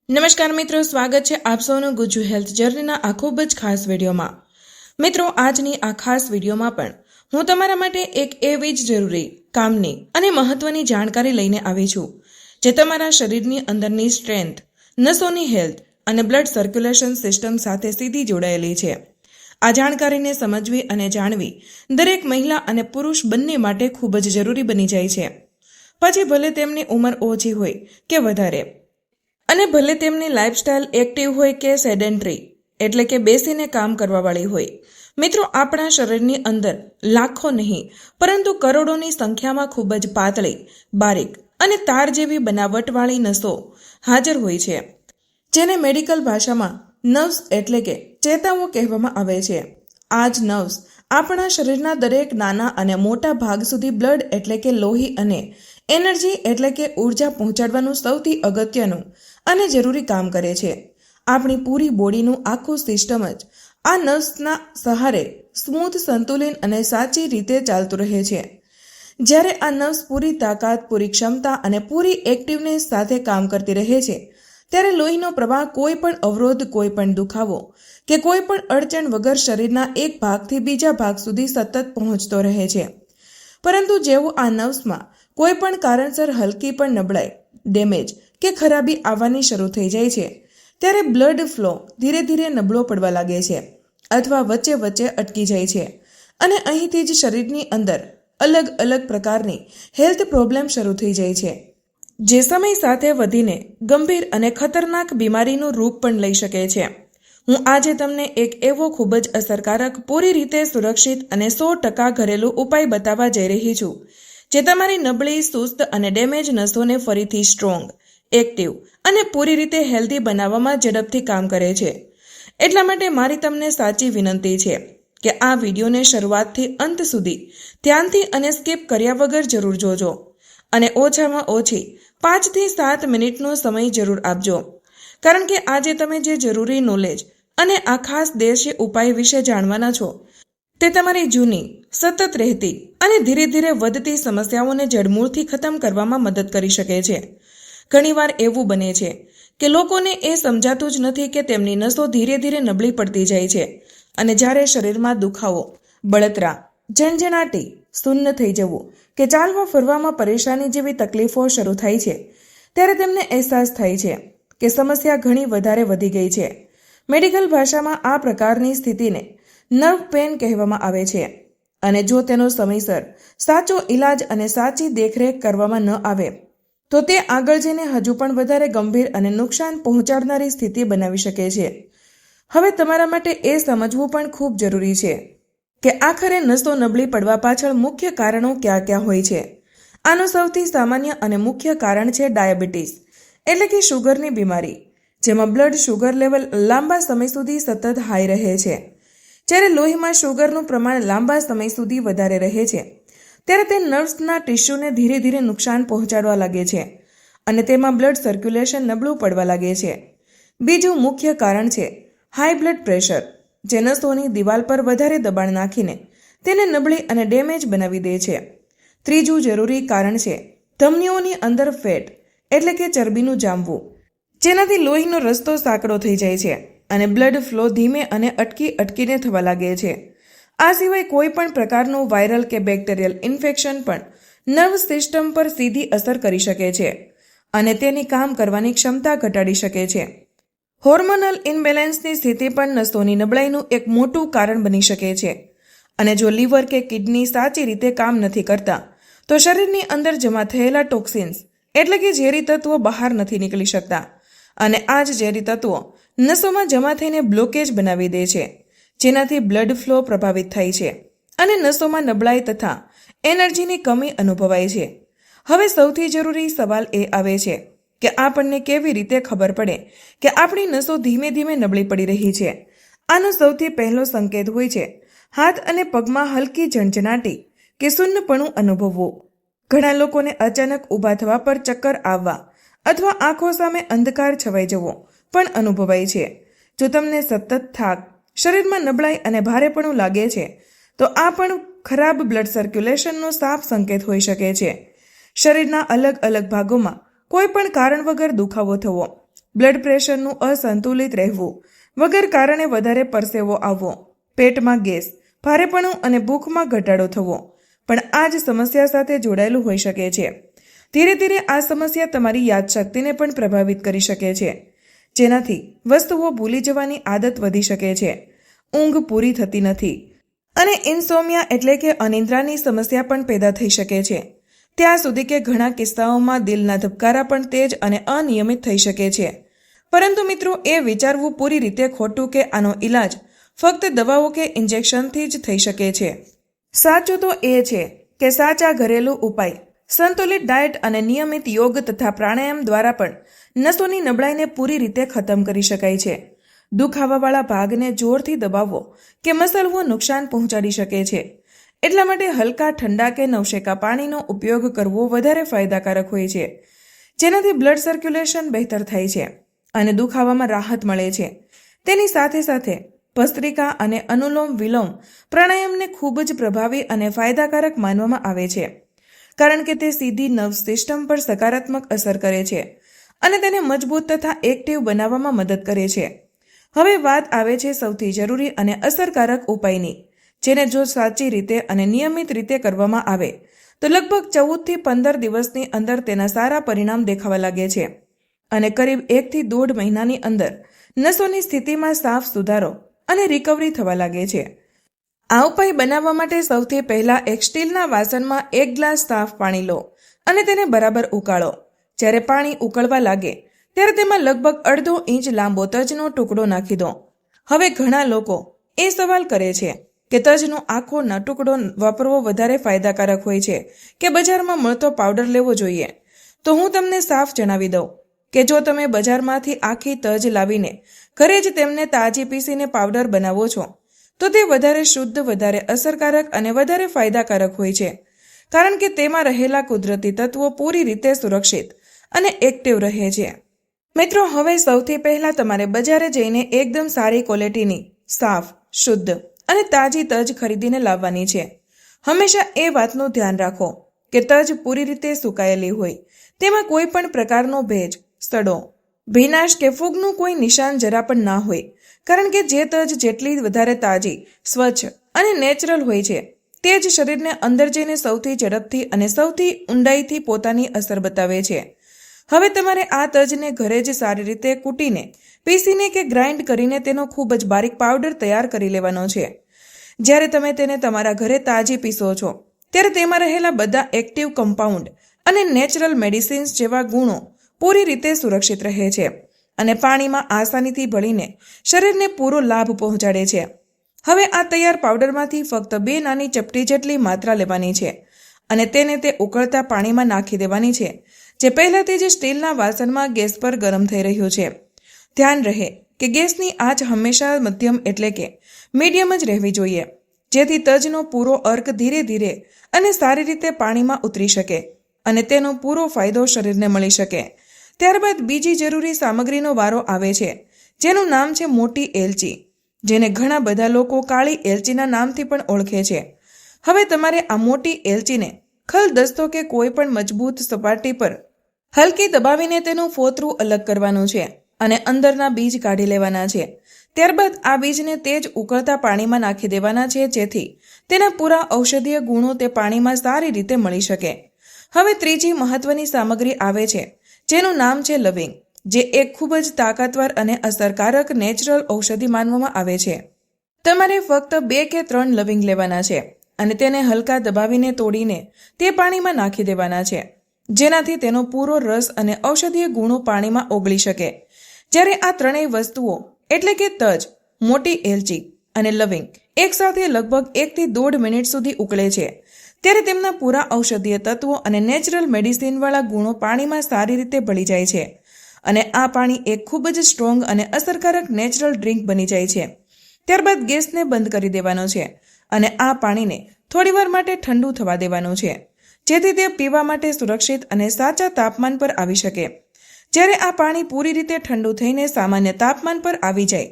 નમસ્કાર મિત્રો, સ્વાગત છે આપ સૌનું ગુજ્જુ હેલ્થ જર્નીના આ ખૂબ જ ખાસ વિડીયોમાં। મિત્રો, આજની આ ખાસ વિડીયોમાં પણ હું તમારા માટે એક એવી જ જરૂરી, કામની અને મહત્વની જાણકારી લઈને આવી છું જે તમારા શરીરની અંદરની સ્ટ્રેન્થ, નસોની હેલ્થ અને બ્લડ સર્ક્યુલેશન સિસ્ટમ સાથે સીધી જોડાયેલી છે। આ જાણકારીને સમજવી અને જાણવી દરેક મહિલા અને પુરુષ બંને માટે ખૂબ જ જરૂરી બની જાય છે। પછી ભલે તેમની ઉંમર ઓછી હોય કે વધારે, અને ભલે તેમની લાઇફસ્ટાઇલ એક્ટિવ હોય કે સેડેન્ટરી એટલે કે બેસીને કામ કરવાવાળી હોય। મિત્રો, આપણા શરીરની અંદર લાખો નહીં પરંતુ કરોડોની સંખ્યામાં ખૂબ જ પાતળી, બારીક અને તાર જેવી બનાવટવાળી નસો હાજર હોય છે, જેને મેડિકલ ભાષામાં નર્વ્સ એટલે કે ચેતાઓ કહેવામાં આવે છે। આ જ નર્વ્સ આપણા શરીરના દરેક નાના અને મોટા ભાગ સુધી બ્લડ એટલે કે લોહી અને એનર્જી એટલે કે ઉર્જા પહોંચાડવાનું સૌથી અગત્યનું અને જરૂરી કામ કરે છે। આપણી પૂરી બોડીનું આખું સિસ્ટમ જ આ નર્વ્સના સહારે સ્મૂથ, સંતુલિત અને સાચી રીતે ચાલતું રહે છે। જ્યારે આ નર્વ્સ પૂરી તાકાત, પૂરી ક્ષમતા અને પૂરી એક્ટિવનેસ સાથે કામ કરતી રહે છે, ત્યારે લોહીનો પ્રવાહ કોઈ પણ અવરોધ, કોઈ પણ દુખાવો કે કોઈ પણ અડચણ વગર શરીરના એક ભાગથી બીજા ભાગ સુધી સતત પહોંચતો રહે છે। પરંતુ જેવું આ નર્વ્સમાં કોઈ પણ કારણસર હલકી પણ નબળાઈ, ડેમેજ કે ખરાબી આવવાની શરૂ થઈ જાય છે, ત્યારે બ્લડ ફ્લો ધીરે ધીરે નબળો પડવા લાગે છે અથવા વચ્ચે વચ્ચે અટકી જાય છે, અને અહીંથી જ શરીરની અંદર અલગ અલગ પ્રકારની હેલ્થ પ્રોબ્લેમ શરૂ થઈ જાય છે, જે સમય સાથે વધીને ગંભીર અને ખતરનાક બીમારીનું રૂપ પણ લઈ શકે છે। હું આજે તમને એક એવો ખૂબ જ અસરકારક, પૂરી રીતે સુરક્ષિત અને 100% ઘરેલું ઉપાય બતાવવા જઈ રહી છું જે તમારી નબળી, સુસ્ત અને ડેમેજ નસોને ફરીથી સ્ટ્રોંગ, એક્ટિવ અને પૂરી રીતે હેલ્ધી બનાવવામાં ઝડપથી કામ કરે છે। એટલા માટે મારી તમને સાચી વિનંતી છે કે આ વિડીયોને શરૂઆતથી અંત સુધી ધ્યાનથી અને સ્કીપ કર્યા વગર જરૂર જોજો, અને ઓછામાં ઓછી 5 થી 7 મિનિટનો સમય જરૂર આપજો, કારણ કે આજે તમે જે જરૂરી નોલેજ અને આ ખાસ દેશી ઉપાય વિશે જાણવાના છો તે તમારી જૂની, સતત રહેતી અને ધીરે ધીરે વધતી સમસ્યાઓને જડમૂળથી ખતમ કરવામાં મદદ કરી શકે છે। ઘણીવાર એવું બને છે કે લોકોને એ સમજાતું જ નથી કે તેમની નસો ધીરે ધીરે નબળી પડતી જાય છે, અને જ્યારે શરીરમાં દુખાવો, બળતરા, ઝણઝણાટી, શૂન્ય થઈ જવું કે ચાલવા ફરવામાં પરેશાની જેવી તકલીફો શરૂ થાય છે, ત્યારે તેમને અહેસાસ થાય છે કે સમસ્યા ઘણી વધારે વધી ગઈ છે। મેડિકલ ભાષામાં આ પ્રકારની સ્થિતિને નર્વ પેન કહેવામાં આવે છે, અને જો તેનો સમયસર સાચો ઇલાજ અને સાચી દેખરેખ કરવામાં ન આવે તો તે આગળ જઈને હજુ પણ વધારે ગંભીર અને નુકસાન પહોંચાડનારી સ્થિતિ બનાવી શકે છે। હવે તમારા માટે એ સમજવું પણ ખૂબ જરૂરી છે કે આખરે નસો નબળી પડવા પાછળ મુખ્ય કારણો કયા કયા હોય છે। આનું સૌથી સામાન્ય અને મુખ્ય કારણ છે ડાયાબિટીસ એટલે કે શુગરની બીમારી, જેમાં બ્લડ શુગર લેવલ લાંબા સમય સુધી સતત હાઈ રહે છે। જ્યારે લોહીમાં શુગરનું પ્રમાણ લાંબા સમય સુધી વધારે રહે છે, ત્યારે તે નર્વ્સના ટિશ્યુને ધીરે ધીરે નુકસાન પહોંચાડવા લાગે છે, અને તેમાં બ્લડ સર્ક્યુલેશન નબળું પડવા લાગે છે। બીજું મુખ્ય કારણ છે હાઈ બ્લડ પ્રેશર, જે નસોની દિવાલ પર વધારે દબાણ નાખીને તેને નબળી અને ડેમેજ બનાવી દે છે। ત્રીજું જરૂરી કારણ છે ધમનીઓની અંદર ફેટ એટલે કે ચરબીનું જામવું, જેનાથી લોહીનો રસ્તો સાંકડો થઈ જાય છે અને બ્લડ ફ્લો ધીમે અને અટકીને થવા લાગે છે। આ સિવાય કોઈ પણ પ્રકારનું વાયરલ કે બેક્ટેરિયલ ઇન્ફેક્શન પણ નર્વ સિસ્ટમ પર સીધી અસર કરી શકે છે અને તેની કામ કરવાની ક્ષમતા ઘટાડી શકે છે। હોર્મોનલ ઇમ્બેલેન્સની સ્થિતિ પણ નસોની નબળાઈનું એક મોટું કારણ બની શકે છે, અને જો લીવર કે કિડની સાચી રીતે કામ નથી કરતા તો શરીરની અંદર જમા થયેલા ટોક્સિન્સ એટલે કે ઝેરી તત્વો બહાર નથી નીકળી શકતા, અને આ જ ઝેરી તત્વો નસોમાં જમા થઈને બ્લોકેજ બનાવી દે છે, જેનાથી બ્લડ ફ્લો પ્રભાવિત થાય છે અને નસોમાં નબળાઈ તથા એનર્જીની કમી અનુભવાય છે। હવે સૌથી જરૂરી સવાલ એ આવે છે કે આપણને કેવી રીતે ખબર પડે કે આપણી નસો ધીમે ધીમે નબળી પડી રહી છે। આનો સૌથી પહેલો સંકેત હોય છે હાથ અને પગમાં હલકી ઝણઝણાટી કે શૂન્યપણું અનુભવવું। ઘણા લોકોને અચાનક ઊભા થવા પર ચક્કર આવવા અથવા આંખો સામે અંધકાર છવાઈ જવો પણ અનુભવાય છે। જો તમને સતત થાક, શરીરમાં નબળાઈ અને ભારેપણું લાગે છે તો આ પણ ખરાબ બ્લડ સર્ક્યુલેશનનો સાફ સંકેત હોઈ શકે છે। શરીરના અલગ અલગ ભાગોમાં કોઈ પણ કારણ વગર દુખાવો થવો, બ્લડ પ્રેશરનું અસંતુલિત રહેવું, વગર કારણે વધારે પરસેવો આવવો, પેટમાં ગેસ, ભારેપણું અને ભૂખમાં ઘટાડો થવો પણ આ જ સમસ્યા સાથે જોડાયેલું હોઈ શકે છે. ધીરે ધીરે આ સમસ્યા તમારી યાદશક્તિને પણ પ્રભાવિત કરી શકે છે, જેનાથી વસ્તુઓ ભૂલી જવાની આદત વધી શકે છે, ઊંઘ પૂરી થતી નથી અને ઇન્સોમિયા એટલે કે અનિદ્રાની સમસ્યા પણ પેદા થઈ શકે છે. ત્યાં સુધી કે ઘણા કિસ્સાઓમાં દિલના ધબકારા પણ તેજ અને અનિયમિત થઈ શકે છે. પરંતુ મિત્રો, એ વિચારવું પૂરી રીતે ખોટું કે આનો ઈલાજ ફક્ત દવાઓ કે ઇન્જેક્શનથી જ થઈ શકે છે. સાચું તો એ છે કે સાચા ઘરેલું ઉપાય, સંતુલિત ડાયટ અને નિયમિત યોગ તથા પ્રાણાયામ દ્વારા પણ નસોની નબળાઈને પૂરી રીતે ખતમ કરી શકાય છે. દુખાવાવાળા ભાગને જોરથી દબાવવો કે મસલવો નુકસાન પહોંચાડી શકે છે. એટલા માટે હલકા ઠંડા કે નવશેકા પાણીનો ઉપયોગ કરવો વધારે ફાયદાકારક હોય છે, જેનાથી બ્લડ સર્ક્યુલેશન બહેતર થાય છે અને દુખાવામાં રાહત મળે છે. તેની સાથે સાથે ભસ્ત્રિકા અને અનુલોમ વિલોમ પ્રાણાયામને ખૂબ જ પ્રભાવી અને ફાયદાકારક માનવામાં આવે છે, કારણ કે તે સીધી નર્વ સિસ્ટમ પર સકારાત્મક અસર કરે છે અને તેને મજબૂત તથા એક્ટિવ બનાવવામાં મદદ કરે છે. હવે વાત આવે છે સૌથી જરૂરી અને અસરકારક ઉપાયની, જેને જો સાચી રીતે અને નિયમિત રીતે કરવામાં આવે તો લગભગ 14 થી 15 દિવસની અંદર તેના સારા પરિણામ દેખાવા લાગે છે અને કરીબ 1 થી 1.5 મહિનાની અંદર નસોની સ્થિતિમાં સાફ સુધારો અને રિકવરી થવા લાગે છે. આ ઉપાય બનાવવા માટે સૌથી પહેલા એક સ્ટીલના વાસણમાં 1 ગ્લાસ સાફ પાણી લો અને તેને બરાબર ઉકાળો. જ્યારે પાણી ઉકળવા લાગે ત્યારે તેમાં લગભગ 1/2 ઇંચ લાંબો તજનો ટુકડો નાખી દો. હવે ઘણા લોકો એ સવાલ કરે છે કે તજનો આખો ટુકડો વાપરવો વધારે ફાયદાકારક હોય છે કે બજારમાં મળતો પાવડર લેવો જોઈએ. તો હું તમને સાફ જણાવી દઉં કે જો તમે બજારમાંથી આખી તજ લાવીને ઘરે જ તેમને તાજી પીસીને પાવડર બનાવો છો તો તે વધારે શુદ્ધ, વધારે અસરકારક અને વધારે ફાયદાકારક હોય છે, કારણ કે તેમાં રહેલા કુદરતી તત્વો પૂરી રીતે સુરક્ષિત અને એક્ટિવ રહે છે. મિત્રો, હવે સૌથી પહેલા તમારે બજારે જઈને એકદમ સારી ક્વોલિટીની સાફ, શુદ્ધ અને તાજી તજ ખરીદીને લાવવાની છે. હંમેશા એ વાતનું ધ્યાન રાખો કે તજ પૂરી રીતે સુકાયેલી હોય, તેમાં કોઈ પણ પ્રકારનો ભેજ, સડો, ભીનાશ કે ફૂગનું કોઈ નિશાન જરા પણ ના હોય, કારણ કે જે તજ જેટલી વધારે તાજી, સ્વચ્છ અને નેચરલ હોય છે તે જ શરીરને અંદર જઈને સૌથી ઝડપથી અને સૌથી ઊંડાઈથી પોતાની અસર બતાવે છે. હવે તમારે આ તજને ઘરે જ સારી રીતે કૂટીને, પીસીને કે ગ્રાઇન્ડ કરીને તેનો ખૂબ જ બારીક પાવડર તૈયાર કરી લેવાનો છે. જ્યારે તમે તેને તમારા ઘરે તાજી પીસો છો ત્યારે તેમાં રહેલા બધા એક્ટિવ કમ્પાઉન્ડ અને નેચરલ મેડિસિન્સ જેવા ગુણો પૂરી રીતે સુરક્ષિત રહે છે અને પાણીમાં આસાનીથી ભળીને શરીરને પૂરો લાભ પહોંચાડે છે. હવે આ તૈયાર પાવડરમાંથી ફક્ત 2 નાની ચપટી જેટલી માત્રા લેવાની છે અને તેને તે ઉકળતા પાણીમાં નાખી દેવાની છે, જે પહેલાથી જ સ્ટીલના વાસણમાં ગેસ પર ગરમ થઈ રહ્યું છે. ધ્યાન રહે કે ગેસની આંચ હંમેશા મધ્યમ એટલે કે મીડિયમ જ રહેવી જોઈએ, જેથી તજનો પૂરો અર્ક ધીરે ધીરે અને સારી રીતે પાણીમાં ઉતરી શકે અને તેનો પૂરો ફાયદો શરીરને મળી શકે. ત્યારબાદ બીજી જરૂરી સામગ્રીનો વારો આવે છે, જેનું નામ છે મોટી એલચી, જેને ઘણા બધા લોકો કાળી એલચીના નામથી પણ ઓળખે છે. હવે તમારે આ મોટી એલચીને ખલદસ્તો કે કોઈ પણ મજબૂત સપાટી પર હલકી દબાવીને તેનું ફોતરું અલગ કરવાનું છે અને અંદરના બીજ કાઢી લેવાના છે. ત્યારબાદ આ બીજને તે જ ઉકળતા પાણીમાં નાખી દેવાના છે, જેથી તેના પૂરા ઔષધીય ગુણો તે પાણીમાં સારી રીતે મળી શકે. હવે ત્રીજી મહત્વની સામગ્રી આવે છે, જેનું નામ છે લવિંગ, જે એક ખૂબ જ તાકાતવર અને અસરકારક નેચરલ ઔષધિ માનવામાં આવે છે. તમારે ફક્ત 2 કે 3 લવિંગ લેવાના છે અને તેને હલકા દબાવીને તોડીને તે પાણીમાં નાખી દેવાના છે, જેનાથી તેનો પૂરો રસ અને ઔષધીય ગુણો પાણીમાં ઓગળી શકે. જ્યારે આ ત્રણેય વસ્તુઓ એટલે કે તજ, મોટી એલચી અને લવિંગ એકસાથે લગભગ 1 થી 1.5 મિનિટ સુધી ઉકળે છે, ત્યારે તેમના પૂરા ઔષધીય તત્વો અને નેચરલ મેડિસિનવાળા ગુણો પાણીમાં સારી રીતે ભળી જાય છે અને આ પાણી એક ખૂબ જ સ્ટ્રોંગ અને અસરકારક નેચરલ ડ્રિંક બની જાય છે. ત્યારબાદ ગેસને બંધ કરી દેવાનો છે અને આ પાણીને થોડીવાર માટે ઠંડુ થવા દેવાનું છે, જેથી તે પીવા માટે સુરક્ષિત અને સાચા તાપમાન પર આવી શકે. જ્યારે આ પાણી પૂરી રીતે ઠંડુ થઈને સામાન્ય તાપમાન પર આવી જાય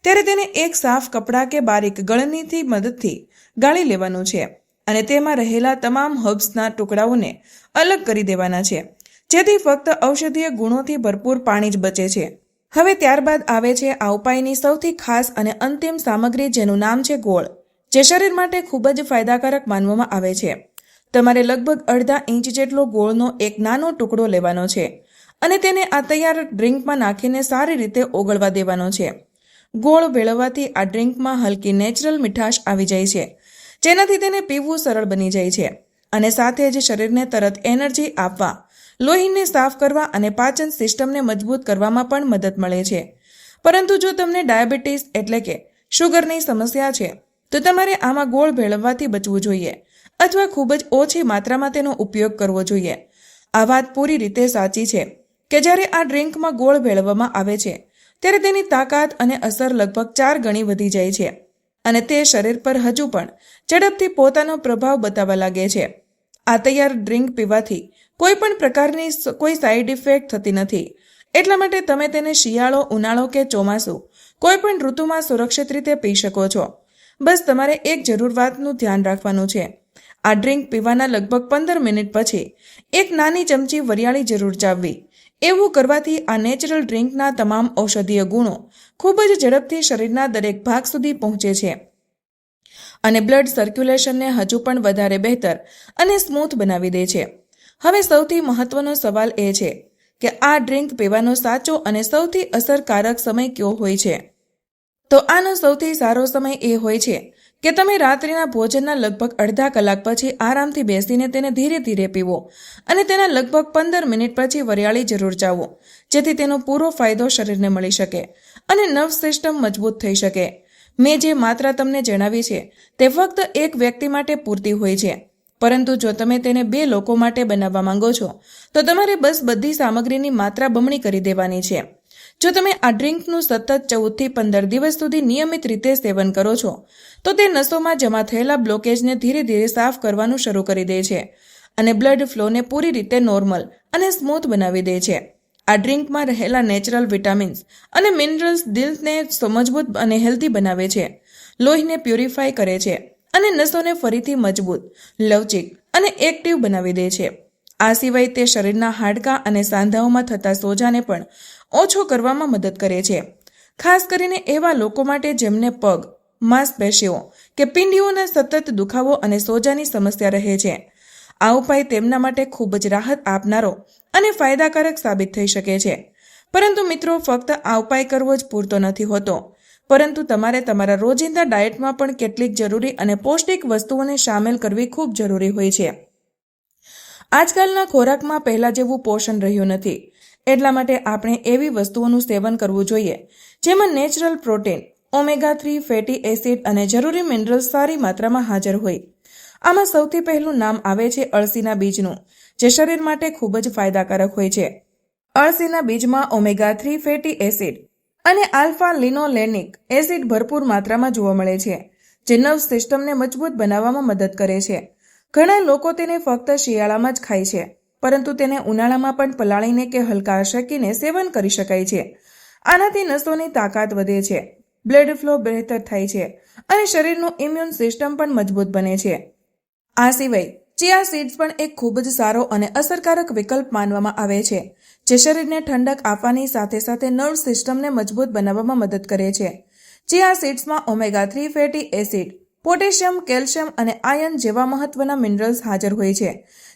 ત્યારે તેને એક સાફ કપડાં કે બારીક ગળણીથી મદદથી ગાળી લેવાનું છે અને તેમાં રહેલા તમામ હર્બ્સના ટુકડાઓને અલગ કરી દેવાના છે, જેથી ફક્ત ઔષધીય ગુણોથી ભરપૂર પાણી જ બચે છે. હવે ત્યારબાદ આવે છે આ ઉપાયની સૌથી ખાસ અને અંતિમ સામગ્રી, જેનું નામ છે ગોળ, જે શરીર માટે ખૂબ જ ફાયદાકારક માનવામાં આવે છે. તમારે લગભગ અડધા ઇંચ જેટલો ગોળનો એક નાનો ટુકડો લેવાનો છે અને તેને આ તૈયાર ડ્રિંકમાં નાખીને સારી રીતે ઓગળવા દેવાનો છે. ગોળ ભેળવવાથી આ ડ્રિંકમાં હલકી નેચરલ મીઠાશ આવી જાય છે, જેનાથી તેને પીવું સરળ બની જાય છે અને સાથે જ શરીરને તરત એનર્જી આપવા, લોહીને સાફ કરવા અને પાચન સિસ્ટમને મજબૂત કરવામાં પણ મદદ મળે છે. પરંતુ જો તમને ડાયાબિટીસ એટલે કે શુગરની સમસ્યા છે તો તમારે આમાં ગોળ ભેળવવાથી બચવું જોઈએ અથવા ખૂબ જ ઓછી માત્રામાં તેનો ઉપયોગ કરવો જોઈએ. આ વાત પૂરી રીતે સાચી છે કે જ્યારે આ ડ્રિંકમાં ગોળ ભેળવવામાં આવે છે ત્યારે તેની તાકાત અને અસર લગભગ 4 ગણી વધી જાય છે અને તે શરીર પર હજુ પણ ઝડપથી પોતાનો પ્રભાવ બતાવવા લાગે છે. આ તૈયાર ડ્રિંક પીવાથી કોઈ પણ પ્રકારની કોઈ સાઇડ ઇફેક્ટ થતી નથી. એટલા માટે તમે તેને શિયાળો, ઉનાળો કે ચોમાસું કોઈ પણ ઋતુમાં સુરક્ષિત રીતે પી શકો છો. બસ તમારે એક જરૂર વાતનું ધ્યાન રાખવાનું છે. આ ડ્રિંક પીવાના લગભગ 15 મિનિટ પછી એક નાની ચમચી વરિયાળી જરૂર ચાવવી. એવું કરવાથી આ નેચરલ ડ્રિંકના તમામ ઔષધીય ગુણો ખૂબ જ ઝડપથી શરીરના દરેક ભાગ સુધી પહોંચે છે અને બ્લડ સર્ક્યુલેશનને હજુ પણ વધારે બહેતર અને સ્મૂથ બનાવી દે છે. હવે સૌથી મહત્વનો સવાલ એ છે કે આ ડ્રિંક પીવાનો સાચો અને સૌથી અસરકારક સમય કયો હોય છે? તો આનો સૌથી સારો સમય એ હોય છે કે તમે રાત્રિના ભોજનના લગભગ અડધા કલાક પછી આરામથી બેસીને તેને ધીરે ધીરે પીવો અને તેના લગભગ 15 મિનિટ પછી વરિયાળી જરૂર ચાવો, જેથી તેનો પૂરો ફાયદો શરીરને મળી શકે અને નર્વ સિસ્ટમ મજબૂત થઈ શકે. મેં જે માત્રા તમને જણાવી છે તે ફક્ત એક વ્યક્તિ માટે પૂરતી હોય છે, પરંતુ જો તમે તેને 2 લોકો માટે બનાવવા માંગો છો તો તમારે બસ બધી સામગ્રીની માત્રા બમણી કરી દેવાની છે. જો તમે આ ડ્રિંકનું સતત 14 થી 15 દિવસ સુધી નિયમિત રીતે સેવન કરો છો તો તે નસોમાં જમા થયેલા બ્લોકેજને ધીરે ધીરે સાફ કરવાનું શરૂ કરી દે છે અને બ્લડ ફ્લોને પૂરી રીતે નોર્મલ અને સ્મૂથ બનાવી દે છે. આ ડ્રિંકમાં રહેલા નેચરલ વિટામિન્સ અને મિનરલ્સ દિલને મજબૂત અને હેલ્ધી બનાવે છે, લોહીને પ્યુરિફાય કરે છે અને નસોને ફરીથી મજબૂત, લવચીક અને એક્ટિવ બનાવી દે છે. આ સિવાય તે શરીરના હાડકાં અને સાંધાઓમાં થતા સોજાને પણ ઓછો કરવામાં મદદ કરે છે, ખાસ કરીને એવા લોકો માટે જેમને પગ, માંસપેશીઓ કે પીંડીઓના સતત દુખાવો અને સોજાની સમસ્યા રહે છે. આ ઉપાય તેમના માટે ખૂબ જ રાહત આપનારો અને ફાયદાકારક સાબિત થઈ શકે છે. પરંતુ મિત્રો, ફક્ત આ ઉપાય કરવો જ પૂરતો નથી હોતો, પરંતુ તમારે તમારા રોજિંદા ડાયટમાં પણ કેટલીક જરૂરી અને પૌષ્ટિક વસ્તુઓને સામેલ કરવી ખૂબ જરૂરી હોય છે. આજકાલના ખોરાકમાં પહેલા જેવું પોષણ રહ્યું નથી, એટલા માટે આપણે એવી વસ્તુઓનું સેવન કરવું જોઈએ જેમાં નેચરલ પ્રોટીન, ઓમેગા-3 ફેટી એસિડ અને જરૂરી મિનરલ્સ સારી માત્રામાં હાજર હોય. આમાં સૌથી પહેલું નામ આવે છે અળસીના બીજનું, જે શરીર માટે ખૂબ જ ફાયદાકારક હોય છે. અળસીના બીજમાં ઓમેગા-3 ફેટી એસિડ અને આલ્ફા લિનોલેનિક એસિડ ભરપૂર માત્રામાં જોવા મળે છે, જે નર્વ સિસ્ટમને મજબૂત બનાવવામાં મદદ કરે છે. ઘણા લોકો તેને ફક્ત શિયાળામાં જ ખાય છે, પરંતુ તેને ઉનાળામાં પણ પલાળીને કે હલકા શેકીને સેવન કરી શકાય છે. આનાથી નસોની તાકાત વધે છે, બ્લડ ફ્લો બહેતર થાય છે અને શરીરનું ઇમ્યુન સિસ્ટમ પણ મજબૂત બને છે. આ સિવાય ચિયા સીડ્સ પણ એક ખૂબ જ સારો અને અસરકારક વિકલ્પ માનવામાં આવે છે, જે શરીરને ઠંડક આપવાની સાથે સાથે નર્વ સિસ્ટમને મજબૂત બનાવવામાં મદદ કરે છે. ચિયા સીડ્સમાં ઓમેગા-3 ફેટી એસિડ, પોટેશિયમ, કેલ્શિયમ અને આયર્ન જેવા મહત્વના મિનરલ્સ હાજર હોય છે,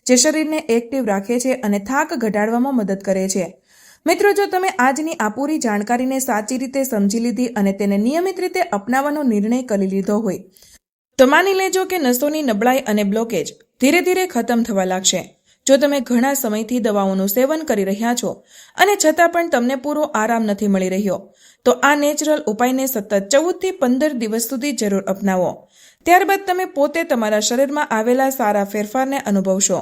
જે શરીરને એક્ટિવ રાખે છે અને થાક ઘટાડવામાં મદદ કરે છે. મિત્રો, જો તમે આજની આ પૂરી જાણકારીને સાચી રીતે સમજી લીધી અને તેને નિયમિત રીતે અપનાવવાનો નિર્ણય કરી લીધો હોય તો માની લેજો કે નસોની નબળાઈ અને બ્લોકેજ ધીરે ધીરે ખતમ થવા લાગશે. જો તમે ઘણા સમયથી દવાઓનું સેવન કરી રહ્યા છો અને છતાં પણ તમને પૂરો આરામ નથી મળી રહ્યો, તો આ નેચરલ ઉપાયને સતત 14 થી 15 દિવસ સુધી જરૂર અપનાવો. ત્યારબાદ તમે પોતે તમારા શરીરમાં આવેલા સારા ફેરફારને અનુભવશો.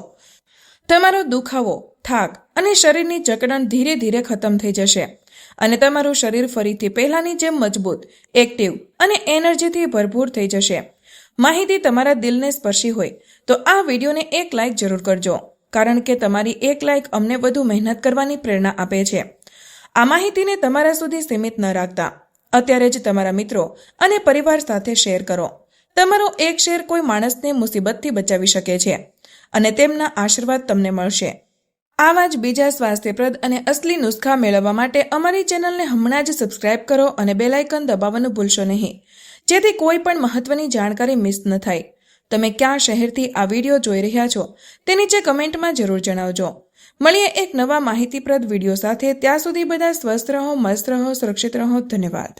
તમારો દુખાવો, થાક અને શરીરની જકડન ધીરે ધીરે ખતમ થઈ જશે અને તમારું શરીર ફરીથી પહેલાની જેમ મજબૂત, એક્ટિવ અને એનર્જીથી ભરપૂર થઈ જશે. માહિતી તમારા દિલને સ્પર્શી હોય તો આ વિડીયોને એક લાઇક જરૂર કરજો, કારણ કે તમારી એક લાઇક અમને વધુ મહેનત કરવાની પ્રેરણા આપે છે. આ માહિતીને તમારા સુધી સીમિત ન રાખતા અત્યારે જ તમારા મિત્રો અને પરિવાર સાથે શેર કરો. તમારો એક શેર કોઈ માણસને મુસીબતથી બચાવી શકે છે અને તેમના આશીર્વાદ તમને મળશે. આવા જ બીજા સ્વાસ્થ્યપ્રદ અને અસલી નુસ્ખા મેળવવા માટે અમારી ચેનલને હમણાં જ સબસ્ક્રાઇબ કરો અને બેલ આઇકન દબાવવાનું ભૂલશો નહીં, જેથી કોઈ પણ મહત્વની જાણકારી મિસ ન થાય. તમે કયા શહેરથી આ વિડીયો જોઈ રહ્યા છો તે નીચે કમેન્ટમાં જરૂર જણાવજો. મળીએ એક નવા માહિતીપ્રદ વિડીયો સાથે. ત્યાં સુધી બધા સ્વસ્થ રહો, મસ્ત રહો, સુરક્ષિત રહો. ધન્યવાદ.